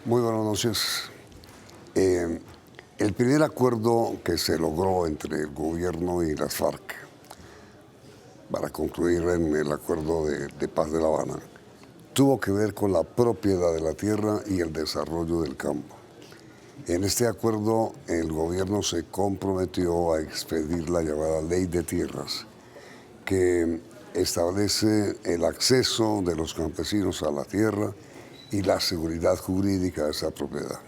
Muy buenas noches. El primer acuerdo que se logró entre el gobierno y las FARC para concluir en el acuerdo de paz de La Habana tuvo que ver con la propiedad de la tierra y el desarrollo del campo. En este acuerdo el gobierno se comprometió a expedir la llamada Ley de Tierras, que establece el acceso de los campesinos a la tierra y la seguridad jurídica de esa propiedad.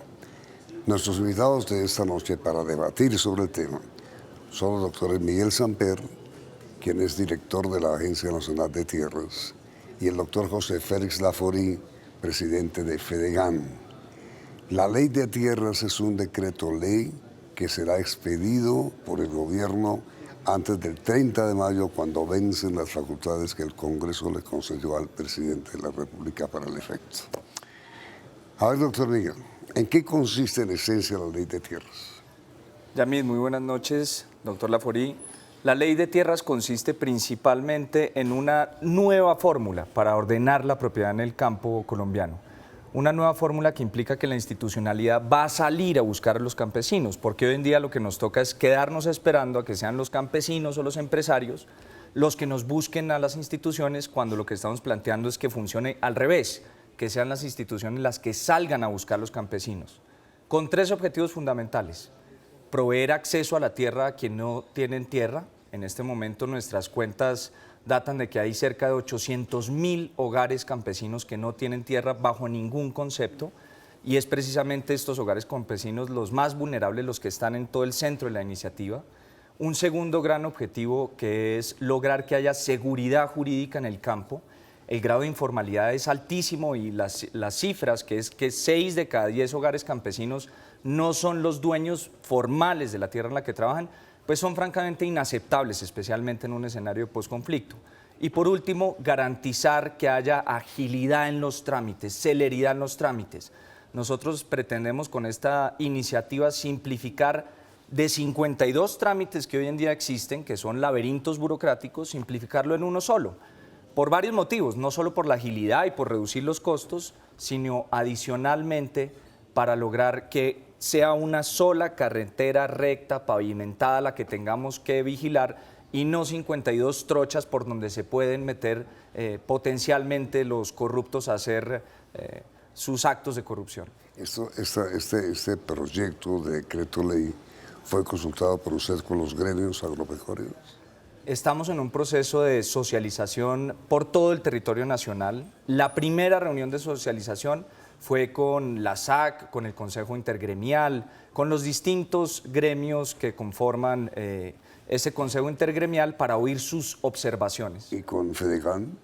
Nuestros invitados de esta noche para debatir sobre el tema son los doctores Miguel Samper, quien es director de la Agencia Nacional de Tierras, y el doctor José Félix Laforí, presidente de FEDEGAN. La Ley de Tierras es un decreto ley que será expedido por el gobierno antes del 30 de mayo, cuando vencen las facultades que el Congreso le concedió al presidente de la República para el efecto. A ver, doctor Miguel, ¿en qué consiste en esencia la Ley de Tierras? Yamid, muy buenas noches, doctor Laforí. La Ley de Tierras consiste principalmente en una nueva fórmula para ordenar la propiedad en el campo colombiano. Una nueva fórmula que implica que la institucionalidad va a salir a buscar a los campesinos, porque hoy en día lo que nos toca es quedarnos esperando a que sean los campesinos o los empresarios los que nos busquen a las instituciones, cuando lo que estamos planteando es que funcione al revés, que sean las instituciones las que salgan a buscar a los campesinos, con tres objetivos fundamentales: proveer acceso a la tierra a quienes no tienen tierra. En este momento nuestras cuentas datan de que hay cerca de 800.000 hogares campesinos que no tienen tierra bajo ningún concepto, y es precisamente estos hogares campesinos los más vulnerables, los que están en todo el centro de la iniciativa. Un segundo gran objetivo, que es lograr que haya seguridad jurídica en el campo. El grado de informalidad es altísimo y las cifras, que es que 6 de cada 10 hogares campesinos no son los dueños formales de la tierra en la que trabajan, pues son francamente inaceptables, especialmente en un escenario de posconflicto. Y por último, garantizar que haya agilidad en los trámites, celeridad en los trámites. Nosotros pretendemos con esta iniciativa simplificar de 52 trámites que hoy en día existen, que son laberintos burocráticos, simplificarlo en uno solo. Por varios motivos, no solo por la agilidad y por reducir los costos, sino adicionalmente para lograr que sea una sola carretera recta, pavimentada, la que tengamos que vigilar, y no 52 trochas por donde se pueden meter potencialmente los corruptos a hacer sus actos de corrupción. Este proyecto de decreto ley fue consultado por usted con los gremios agropecuarios. Estamos en un proceso de socialización por todo el territorio nacional. La primera reunión de socialización fue con la SAC, con el Consejo Intergremial, con los distintos gremios que conforman ese Consejo Intergremial, para oír sus observaciones. ¿Y con FEDEGAN?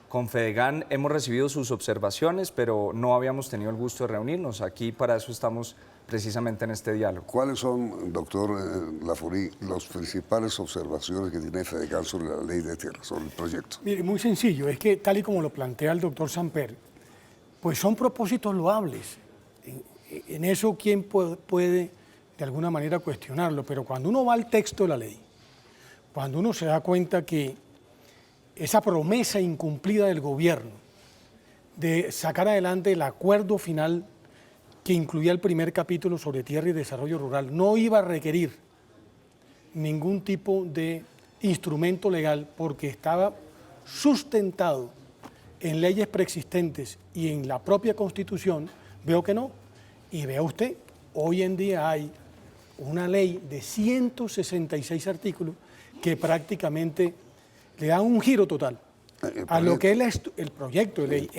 Con FEDEGAN hemos recibido sus observaciones, pero no habíamos tenido el gusto de reunirnos. Aquí para eso estamos precisamente en este diálogo. ¿Cuáles son, doctor Laforí, las principales observaciones que tiene FEDEGAN sobre la Ley de Tierras, sobre el proyecto? Mire, muy sencillo, es que tal y como lo plantea el doctor Samper, pues son propósitos loables. En eso, ¿quién puede de alguna manera cuestionarlo? Pero cuando uno va al texto de la ley, cuando uno se da cuenta que esa promesa incumplida del gobierno de sacar adelante el acuerdo final que incluía el primer capítulo sobre tierra y desarrollo rural no iba a requerir ningún tipo de instrumento legal, porque estaba sustentado en leyes preexistentes y en la propia Constitución, veo que no. Y vea usted, hoy en día hay una ley de 166 artículos que prácticamente le dan un giro total a lo que es el proyecto de ley,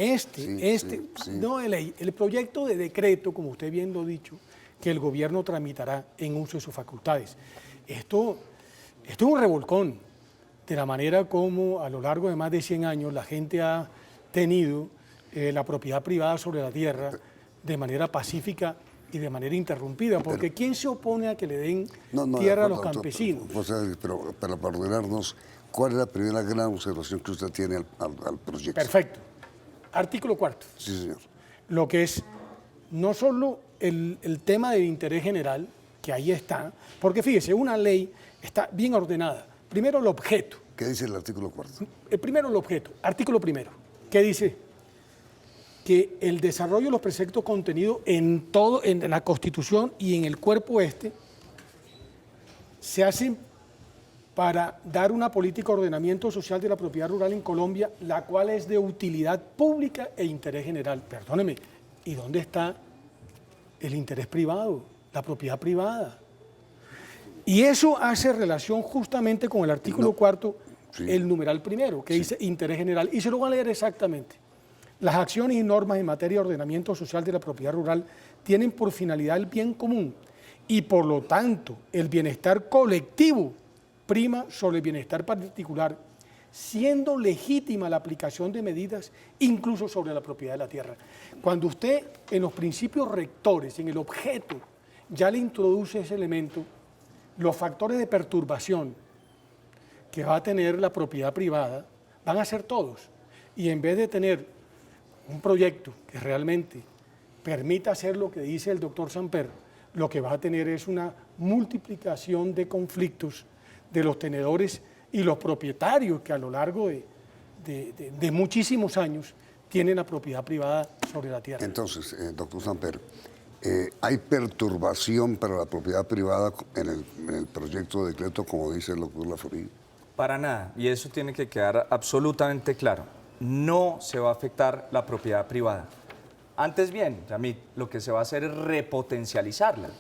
no de ley, el proyecto de decreto, como usted bien lo ha dicho, que el gobierno tramitará en uso de sus facultades. Esto es un revolcón de la manera como a lo largo de más de 100 años la gente ha tenido la propiedad privada sobre la tierra de manera pacífica y de manera interrumpida, porque ¿quién se opone a que le den tierra a los campesinos? Pero para ordenarnos, ¿cuál es la primera gran observación que usted tiene al proyecto? Perfecto. Artículo 4. Sí, señor. Lo que es no solo el tema del interés general, que ahí está, porque fíjese, una ley está bien ordenada. Primero el objeto. ¿Qué dice el artículo 4? Primero el objeto. Artículo primero. ¿Qué dice? que el desarrollo de los preceptos contenidos en la Constitución y en el cuerpo se hacen para dar una política de ordenamiento social de la propiedad rural en Colombia, la cual es de utilidad pública e interés general. Perdóneme, ¿y dónde está el interés privado, la propiedad privada? Y eso hace relación justamente con el artículo 4, el numeral primero, que dice interés general. Y se lo voy a leer exactamente. Las acciones y normas en materia de ordenamiento social de la propiedad rural tienen por finalidad el bien común y por lo tanto el bienestar colectivo prima sobre el bienestar particular, siendo legítima la aplicación de medidas incluso sobre la propiedad de la tierra. Cuando usted en los principios rectores, en el objeto, ya le introduce ese elemento, los factores de perturbación que va a tener la propiedad privada van a ser todos. Y en vez de tener un proyecto que realmente permita hacer lo que dice el doctor Samper, lo que va a tener es una multiplicación de conflictos de los tenedores y los propietarios que a lo largo de muchísimos años tienen la propiedad privada sobre la tierra. Entonces, doctor Samper, ¿hay perturbación para la propiedad privada en el proyecto de decreto, como dice el doctor Laforí? Para nada, y eso tiene que quedar absolutamente claro. No se va a afectar la propiedad privada. Antes bien, Yamit, lo que se va a hacer es repotencializarla.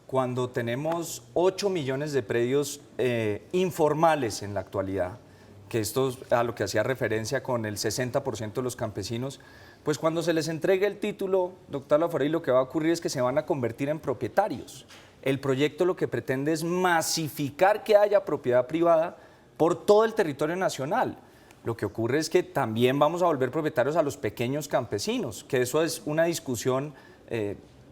Cuando tenemos 8 millones de predios informales en la actualidad, que esto es a lo que hacía referencia con el 60% de los campesinos, pues cuando se les entregue el título, doctor Laforí, lo que va a ocurrir es que se van a convertir en propietarios. El proyecto lo que pretende es masificar que haya propiedad privada por todo el territorio nacional. Lo que ocurre es que también vamos a volver propietarios a los pequeños campesinos, que eso es una discusión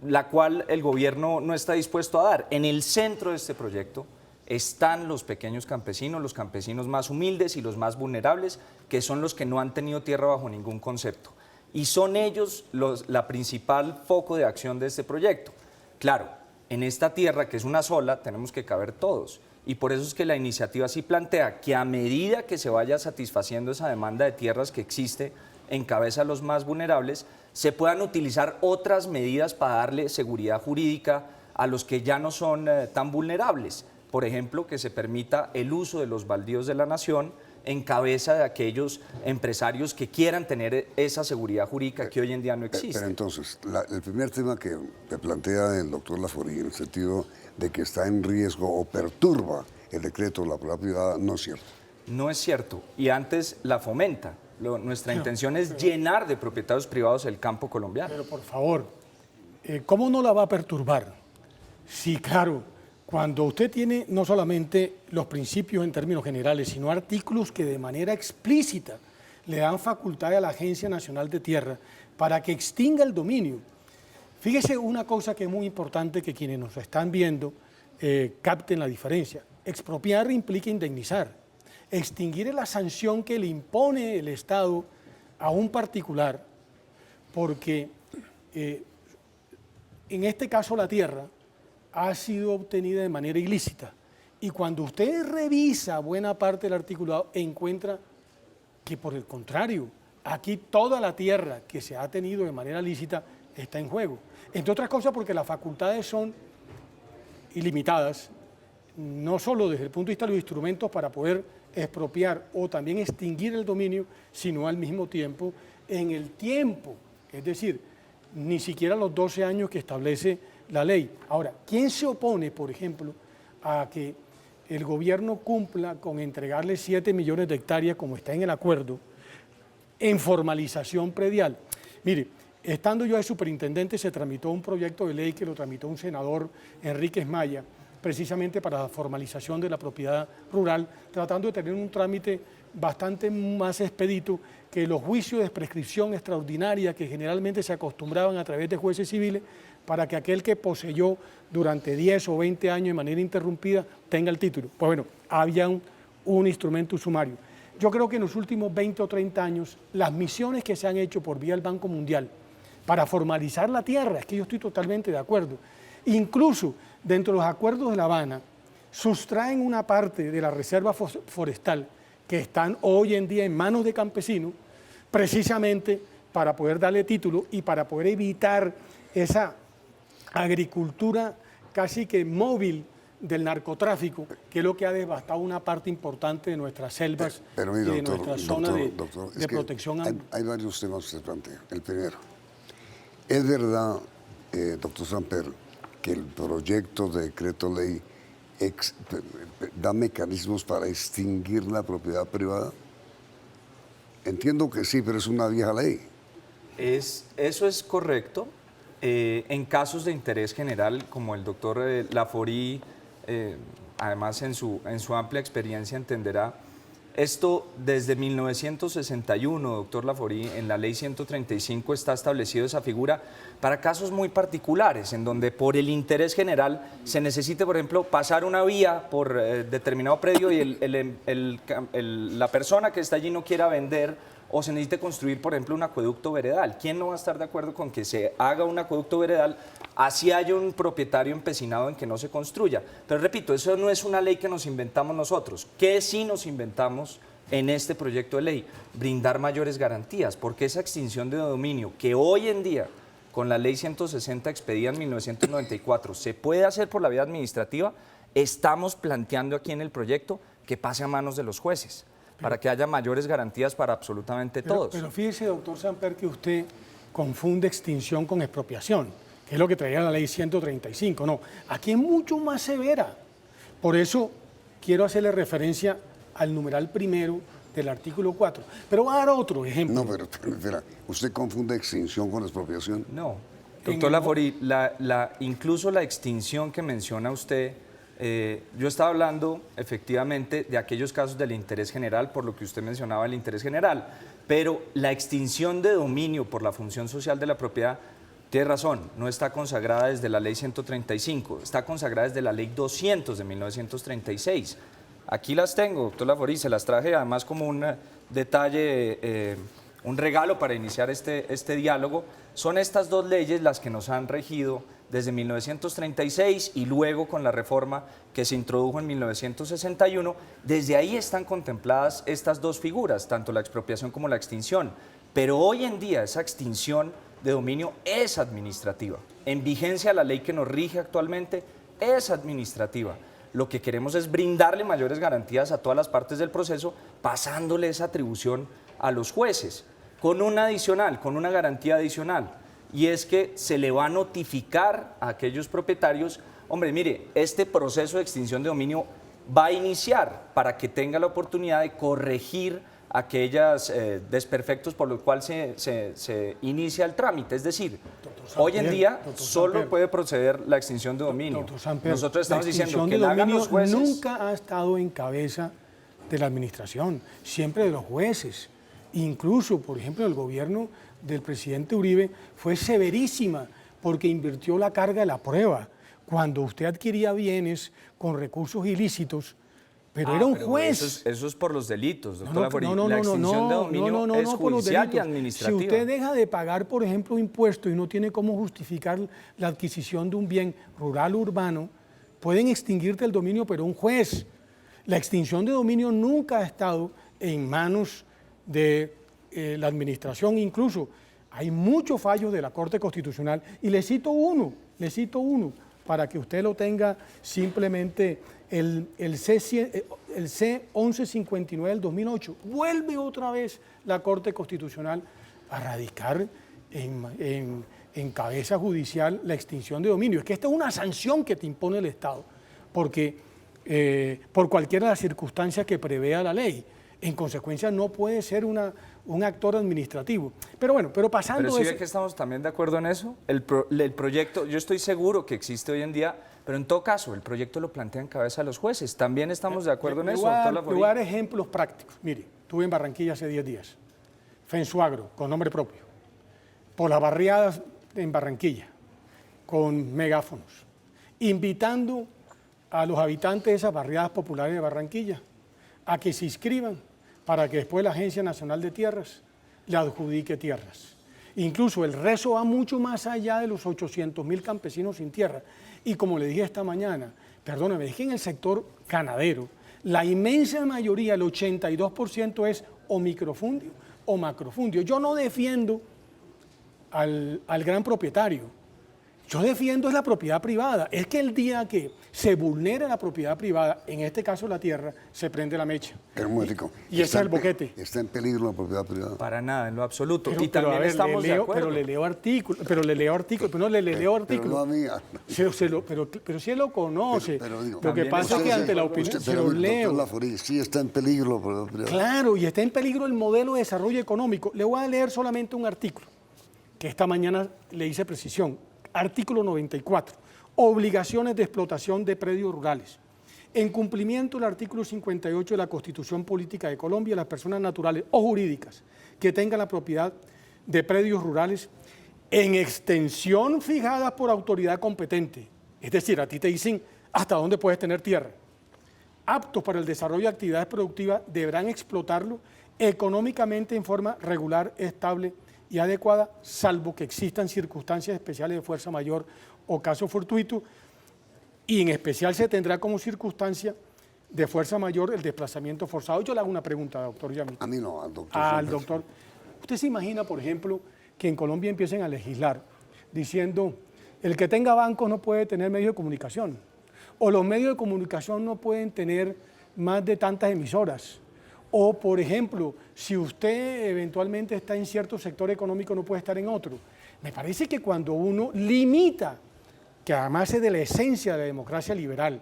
la cual el gobierno no está dispuesto a dar. En el centro de este proyecto están los pequeños campesinos, los campesinos más humildes y los más vulnerables, que son los que no han tenido tierra bajo ningún concepto. Y son ellos la principal foco de acción de este proyecto. Claro, en esta tierra, que es una sola, tenemos que caber todos. Y por eso es que la iniciativa sí plantea que a medida que se vaya satisfaciendo esa demanda de tierras que existe en cabeza a los más vulnerables, se puedan utilizar otras medidas para darle seguridad jurídica a los que ya no son tan vulnerables. Por ejemplo, que se permita el uso de los baldíos de la nación en cabeza de aquellos empresarios que quieran tener esa seguridad jurídica que hoy en día no existe. Pero entonces, el primer tema que plantea el doctor Laforí, en el sentido de que está en riesgo o perturba el decreto de la propiedad privada, no es cierto. No es cierto, y antes la fomenta. Nuestra intención es llenar de propietarios privados el campo colombiano. Pero por favor, ¿cómo no la va a perturbar? Sí, claro, cuando usted tiene no solamente los principios en términos generales, sino artículos que de manera explícita le dan facultad a la Agencia Nacional de Tierra para que extinga el dominio. Fíjese una cosa que es muy importante, que quienes nos están viendo capten la diferencia. Expropiar implica indemnizar. Extinguir es la sanción que le impone el Estado a un particular, porque en este caso la tierra ha sido obtenida de manera ilícita. Y cuando usted revisa buena parte del articulado, encuentra que por el contrario, aquí toda la tierra que se ha tenido de manera lícita está en juego. Entre otras cosas porque las facultades son ilimitadas, no solo desde el punto de vista de los instrumentos para poder expropiar o también extinguir el dominio, sino al mismo tiempo en el tiempo, es decir, ni siquiera los 12 años que establece la ley. Ahora, ¿quién se opone, por ejemplo, a que el gobierno cumpla con entregarle 7 millones de hectáreas, como está en el acuerdo, en formalización predial? Mire, estando yo de superintendente, se tramitó un proyecto de ley que lo tramitó un senador, Enríquez Maya, precisamente para la formalización de la propiedad rural, tratando de tener un trámite bastante más expedito que los juicios de prescripción extraordinaria que generalmente se acostumbraban a través de jueces civiles, para que aquel que poseyó durante 10 o 20 años de manera interrumpida tenga el título. Pues bueno, había un instrumento sumario. Yo creo que en los últimos 20 o 30 años, las misiones que se han hecho por vía del Banco Mundial para formalizar la tierra, es que yo estoy totalmente de acuerdo, incluso dentro de los acuerdos de La Habana, sustraen una parte de la reserva forestal que están hoy en día en manos de campesinos, precisamente para poder darle título y para poder evitar esa agricultura casi que móvil del narcotráfico, que es lo que ha devastado una parte importante de nuestras selvas Pero mire, y de doctor, nuestra zona doctor, de protección. Hay varios temas que se plantean. El primero, ¿es verdad, doctor Samper, que el proyecto de decreto ley da mecanismos para extinguir la propiedad privada? Entiendo que sí, pero es una vieja ley. Eso es correcto. En casos de interés general, como el doctor Laforí, además en su amplia experiencia entenderá, esto desde 1961, doctor Laforí, en la ley 135 está establecido esa figura para casos muy particulares, en donde por el interés general se necesite, por ejemplo, pasar una vía por determinado predio y la persona que está allí no quiera vender, o se necesite construir, por ejemplo, un acueducto veredal. ¿Quién no va a estar de acuerdo con que se haga un acueducto veredal, así haya un propietario empecinado en que no se construya? Pero repito, eso no es una ley que nos inventamos nosotros. ¿Qué sí nos inventamos en este proyecto de ley? Brindar mayores garantías, porque esa extinción de dominio que hoy en día, con la ley 160 expedida en 1994, se puede hacer por la vía administrativa, estamos planteando aquí en el proyecto que pase a manos de los jueces, para que haya mayores garantías para absolutamente todos. Pero fíjese, doctor Samper, que usted confunde extinción con expropiación, que es lo que traía la ley 135. No, aquí es mucho más severa. Por eso quiero hacerle referencia al numeral primero del artículo 4. Pero voy a dar otro ejemplo. No, pero espera, ¿usted confunde extinción con expropiación? No. Doctor Laforí, incluso la extinción que menciona usted, yo estaba hablando efectivamente de aquellos casos del interés general, por lo que usted mencionaba el interés general, pero la extinción de dominio por la función social de la propiedad, tiene razón, no está consagrada desde la ley 135, está consagrada desde la ley 200 de 1936. Aquí las tengo, doctor Laforí, se las traje además como un detalle, un regalo para iniciar este diálogo. Son estas dos leyes las que nos han regido desde 1936 y luego con la reforma que se introdujo en 1961. Desde ahí están contempladas estas dos figuras, tanto la expropiación como la extinción. Pero hoy en día esa extinción de dominio es administrativa. En vigencia la ley que nos rige actualmente es administrativa. Lo que queremos es brindarle mayores garantías a todas las partes del proceso, pasándole esa atribución a los jueces, con una garantía adicional, y es que se le va a notificar a aquellos propietarios, hombre, mire, este proceso de extinción de dominio va a iniciar para que tenga la oportunidad de corregir aquellos desperfectos por los cuales se inicia el trámite. Es decir, hoy en día solo puede proceder la extinción de dominio. Nosotros estamos diciendo que la hagan los jueces. Nunca ha estado en cabeza de la administración, siempre de los jueces. Incluso, por ejemplo, el gobierno del presidente Uribe fue severísima porque invirtió la carga de la prueba. Cuando usted adquiría bienes con recursos ilícitos, pero era un juez. Eso es por los delitos, doctor Laforí. La extinción de dominio es judicial y administrativa. Si usted deja de pagar, por ejemplo, impuestos y no tiene cómo justificar la adquisición de un bien rural o urbano, pueden extinguirte el dominio, pero un juez. La extinción de dominio nunca ha estado en manos de la administración. Incluso hay muchos fallos de la Corte Constitucional y le cito uno para que usted lo tenga simplemente, el C-1159 del 2008. Vuelve otra vez la Corte Constitucional a radicar en cabeza judicial la extinción de dominio. Es que esta es una sanción que te impone el Estado, porque por cualquiera de las circunstancias que prevea la ley. En consecuencia, no puede ser un actor administrativo. Pero bueno, pasando eso... Pero sí eso... ve que estamos también de acuerdo en eso. El proyecto, yo estoy seguro que existe hoy en día, pero en todo caso, el proyecto lo plantea en cabeza de los jueces. También estamos de acuerdo en eso, doctor Laforí. Le voy a dar ejemplos prácticos. Mire, estuve en Barranquilla hace 10 días. Fensuagro, con nombre propio. Por las barriadas en Barranquilla, con megáfonos, invitando a los habitantes de esas barriadas populares de Barranquilla a que se inscriban para que después la Agencia Nacional de Tierras le adjudique tierras. Incluso el rezo va mucho más allá de los 800.000 campesinos sin tierra. Y como le dije esta mañana, perdóneme, es que en el sector ganadero, la inmensa mayoría, el 82% es o microfundio o macrofundio. Yo no defiendo al gran propietario. Yo defiendo es la propiedad privada. Es que el día que se vulnera la propiedad privada, en este caso la tierra, se prende la mecha. Pero un momentico. Y ese es el boquete. ¿Está en peligro la propiedad privada? Para nada, en lo absoluto. Pero, y también a ver, estamos de acuerdo. Pero le leo artículos, pero no le leo artículos. Pero no a mí. Pero si él lo conoce. Pero digo, lo que pasa es que ante la opinión, se lo leo. Doctor Laforí, sí está en peligro la propiedad privada. Claro, y está en peligro el modelo de desarrollo económico. Le voy a leer solamente un artículo, que esta mañana le hice precisión. Artículo 94. Obligaciones de explotación de predios rurales. En cumplimiento del artículo 58 de la Constitución Política de Colombia, las personas naturales o jurídicas que tengan la propiedad de predios rurales en extensión fijadas por autoridad competente, es decir, a ti te dicen hasta dónde puedes tener tierra, aptos para el desarrollo de actividades productivas, deberán explotarlo económicamente en forma regular, estable y adecuada, salvo que existan circunstancias especiales de fuerza mayor o caso fortuito, y en especial se tendrá como circunstancia de fuerza mayor el desplazamiento forzado. Yo le hago una pregunta, doctor Yamil. A mí no, al doctor. Al doctor. ¿Usted se imagina, por ejemplo, que en Colombia empiecen a legislar diciendo el que tenga bancos no puede tener medios de comunicación, o los medios de comunicación no pueden tener más de tantas emisoras? O, por ejemplo, si usted eventualmente está en cierto sector económico, no puede estar en otro. Me parece que cuando uno limita, que además es de la esencia de la democracia liberal,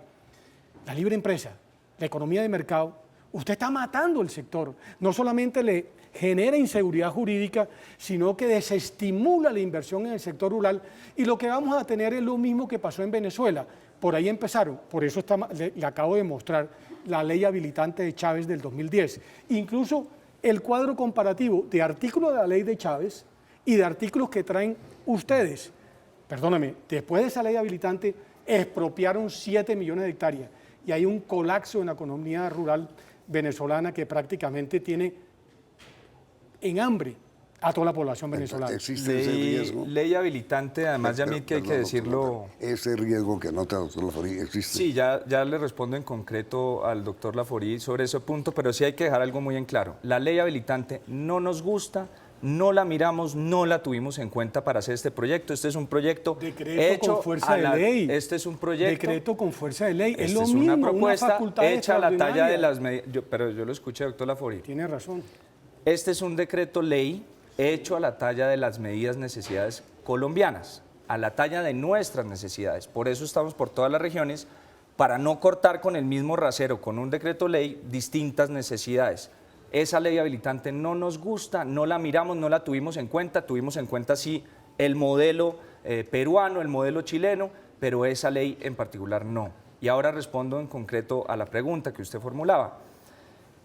la libre empresa, la economía de mercado, usted está matando el sector. No solamente le genera inseguridad jurídica, sino que desestimula la inversión en el sector rural, y lo que vamos a tener es lo mismo que pasó en Venezuela. Por ahí empezaron, por eso le acabo de mostrar la ley habilitante de Chávez del 2010. Incluso el cuadro comparativo de artículos de la ley de Chávez y de artículos que traen ustedes. Perdóname, después de esa ley habilitante expropiaron 7 millones de hectáreas y hay un colapso en la economía rural venezolana que prácticamente tiene en hambre a toda la población venezolana. ¿Existe ese riesgo? Ley habilitante, además, Yamil, que hay que decirlo... Ese riesgo que nota el doctor Laforí existe. Sí, ya le respondo en concreto al doctor Laforí sobre ese punto, pero sí hay que dejar algo muy en claro. La ley habilitante no nos gusta, no la miramos, no la tuvimos en cuenta para hacer este proyecto. Este es un proyecto hecho con fuerza de ley. Este es un proyecto. Decreto con fuerza de ley. Es lo es mismo, una propuesta facultad hecha a la talla de las medidas. Pero yo lo escuché, doctor Laforí. Tiene razón. Este es un decreto ley hecho a la talla de las medidas necesidades colombianas, a la talla de nuestras necesidades. Por eso estamos por todas las regiones, para no cortar con el mismo rasero, con un decreto ley, distintas necesidades. Esa ley habilitante no nos gusta, no la miramos, no la tuvimos en cuenta sí el modelo peruano, el modelo chileno, pero esa ley en particular no. Y ahora respondo en concreto a la pregunta que usted formulaba.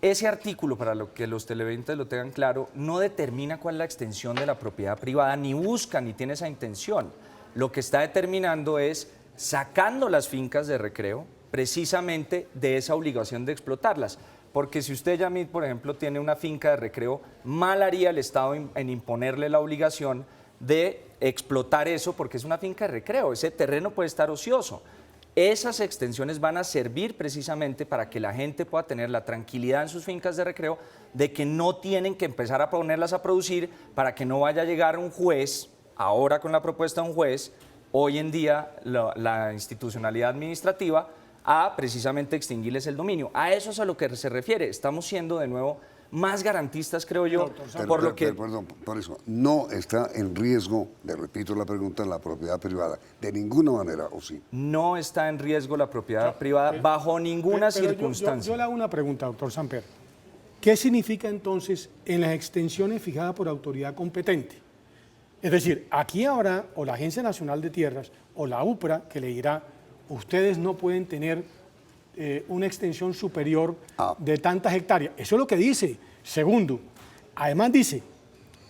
Ese artículo, para lo que los televidentes lo tengan claro, no determina cuál es la extensión de la propiedad privada, ni busca, ni tiene esa intención. Lo que está determinando es sacando las fincas de recreo precisamente de esa obligación de explotarlas. Porque si usted, Yamil, por ejemplo, tiene una finca de recreo, mal haría el Estado en imponerle la obligación de explotar eso, porque es una finca de recreo, ese terreno puede estar ocioso. Esas extensiones van a servir precisamente para que la gente pueda tener la tranquilidad en sus fincas de recreo de que no tienen que empezar a ponerlas a producir, para que no vaya a llegar un juez, ahora con la propuesta de un juez, hoy en día la institucionalidad administrativa, a precisamente extinguirles el dominio. A eso es a lo que se refiere. Estamos siendo de nuevo más garantistas, creo yo, Perdón, por eso, no está en riesgo, le repito la pregunta, la propiedad privada, de ninguna manera, ¿o sí? No está en riesgo la propiedad privada bajo ninguna circunstancia. Yo le hago una pregunta, doctor Samper. ¿Qué significa entonces en las extensiones fijadas por autoridad competente? Es decir, aquí habrá o la Agencia Nacional de Tierras o la UPRA que le dirá, ustedes no pueden tener una extensión superior de tantas hectáreas. Eso es lo que dice. Segundo, además dice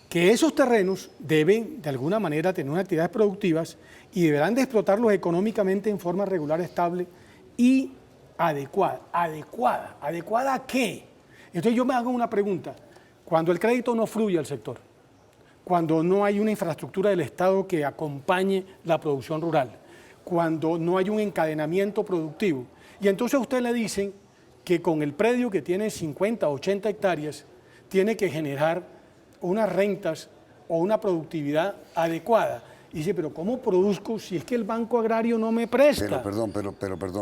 que esos terrenos deben de alguna manera tener unas actividades productivas y deberán de explotarlos económicamente en forma regular, estable y adecuada. ¿Adecuada a qué? Entonces yo me hago una pregunta. Cuando el crédito no fluye al sector, cuando no hay una infraestructura del Estado que acompañe la producción rural, cuando no hay un encadenamiento productivo, y entonces a usted le dicen que con el predio que tiene 50 o 80 hectáreas tiene que generar unas rentas o una productividad adecuada. Y dice, pero ¿cómo produzco si es que el Banco Agrario no me presta? Perdón,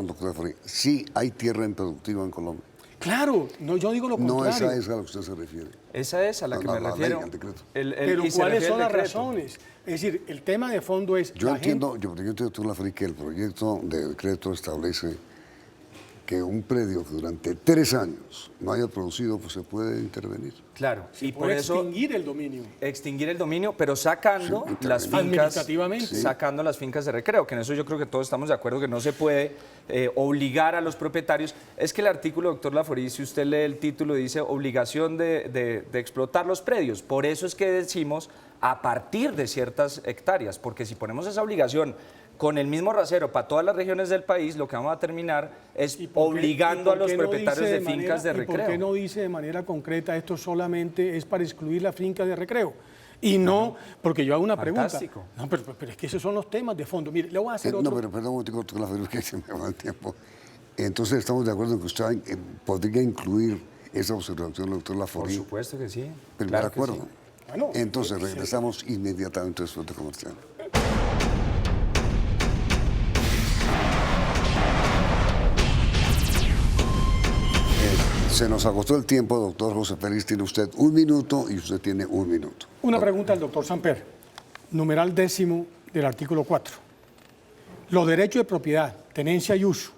doctor Lafori, sí hay tierra improductiva en Colombia. Claro, no, yo digo lo No, contrario. esa es a la que usted se refiere. Esa es a la que me la refiero. ley, el decreto. Pero y se ¿cuáles refiere son al las decreto. razones? Es decir, el tema de fondo es... Yo la entiendo, doctor Lafori, que el proyecto de decreto establece que un predio que durante 3 años no haya producido, pues se puede intervenir. Claro, gente y por puede eso extinguir el dominio. extinguir el dominio, pero sacando Sí, las fincas, administrativamente. Sí. sacando las fincas de recreo, que en eso yo creo que todos estamos de acuerdo que no se puede obligar a los propietarios. Es que el artículo, doctor Lafori, si usted lee el título, dice obligación de explotar los predios. Por eso es que decimos a partir de ciertas hectáreas, porque si ponemos esa obligación con el mismo rasero para todas las regiones del país, lo que vamos a terminar es obligando a los propietarios de fincas de recreo. ¿Por qué no dice de manera concreta esto solamente es para excluir la finca de recreo? Y no, porque yo hago una Fantástico. pregunta. No, pero es que esos son los temas de fondo. Mire, le voy a hacer otro. No, pero perdón, doctor Lafori, que se me va el tiempo. Entonces estamos de acuerdo en que usted podría incluir esa observación, doctor Por Lafori. supuesto que sí. Primer claro que acuerdo. sí. Bueno, Entonces regresamos inmediatamente después de comercial. Se nos agotó el tiempo, doctor José Félix. Tiene usted 1 minuto y usted tiene 1 minuto. Una pregunta al doctor Samper. Numeral 10º del artículo 4. Los derechos de propiedad, tenencia y uso,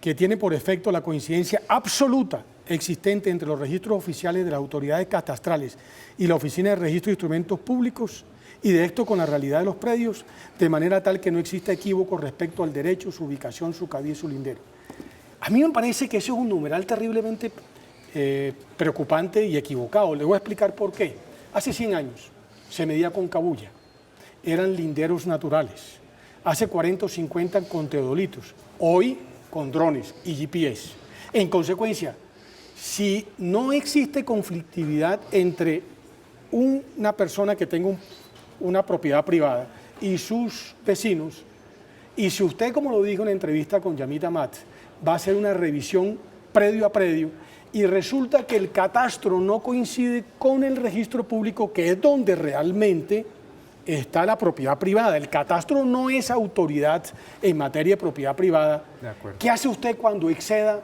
que tiene por efecto la coincidencia absoluta existente entre los registros oficiales de las autoridades catastrales y la Oficina de Registro de Instrumentos Públicos, y de esto con la realidad de los predios, de manera tal que no exista equívoco respecto al derecho, su ubicación, su cabida y su lindero. A mí me parece que eso es un numeral terriblemente preocupante y equivocado. Le voy a explicar por qué. Hace 100 años se medía con cabulla, eran linderos naturales. Hace 40 o 50 con teodolitos, hoy con drones y GPS. En consecuencia, si no existe conflictividad entre una persona que tenga una propiedad privada y sus vecinos, y si usted, como lo dijo en la entrevista con Yamit Amat, va a hacer una revisión predio a predio y resulta que el catastro no coincide con el registro público, que es donde realmente está la propiedad privada. El catastro no es autoridad en materia de propiedad privada. De acuerdo. ¿Qué hace usted cuando exceda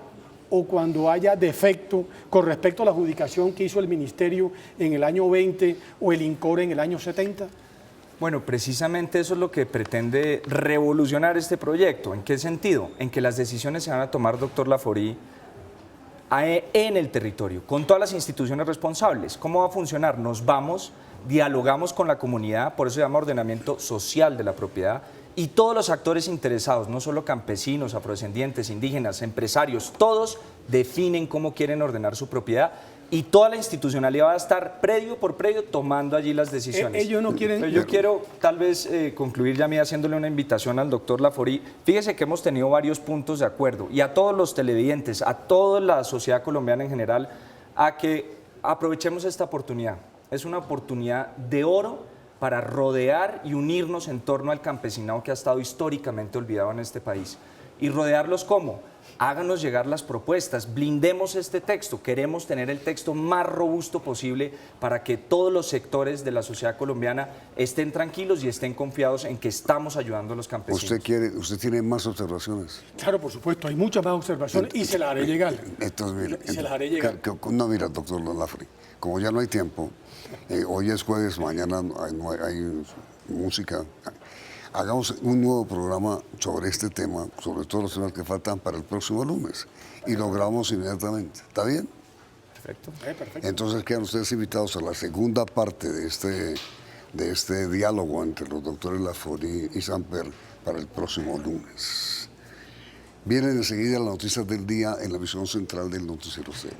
o cuando haya defecto con respecto a la adjudicación que hizo el Ministerio en el año 20 o el INCOR en el año 70? Bueno, precisamente eso es lo que pretende revolucionar este proyecto. ¿En qué sentido? En que las decisiones se van a tomar, doctor Lafori, en el territorio, con todas las instituciones responsables. ¿Cómo va a funcionar? Nos vamos, dialogamos con la comunidad, por eso se llama ordenamiento social de la propiedad, y todos los actores interesados, no solo campesinos, afrodescendientes, indígenas, empresarios, todos definen cómo quieren ordenar su propiedad, y toda la institucionalidad va a estar predio por predio tomando allí las decisiones. Ellos no quieren... Pero yo quiero tal vez concluir ya haciéndole una invitación al doctor Lafori. Fíjese que hemos tenido varios puntos de acuerdo, y a todos los televidentes, a toda la sociedad colombiana en general, a que aprovechemos esta oportunidad. Es una oportunidad de oro para rodear y unirnos en torno al campesinado que ha estado históricamente olvidado en este país. ¿Y rodearlos cómo? Háganos llegar las propuestas, blindemos este texto, queremos tener el texto más robusto posible para que todos los sectores de la sociedad colombiana estén tranquilos y estén confiados en que estamos ayudando a los campesinos. ¿Usted tiene más observaciones? Claro, por supuesto, hay muchas más observaciones y se las haré llegar. Entonces, mire, Se las haré llegar. No, mira, doctor Lafori, como ya no hay tiempo, hoy es jueves, mañana hay música. Hagamos un nuevo programa sobre este tema, sobre todos los temas que faltan para el próximo lunes, y lo grabamos inmediatamente. ¿Está bien? Perfecto. Perfecto. Entonces quedan ustedes invitados a la segunda parte de este diálogo entre los doctores Lafori y Samper para el próximo lunes. Vienen enseguida las noticias del día en la visión central del Noticiero CN.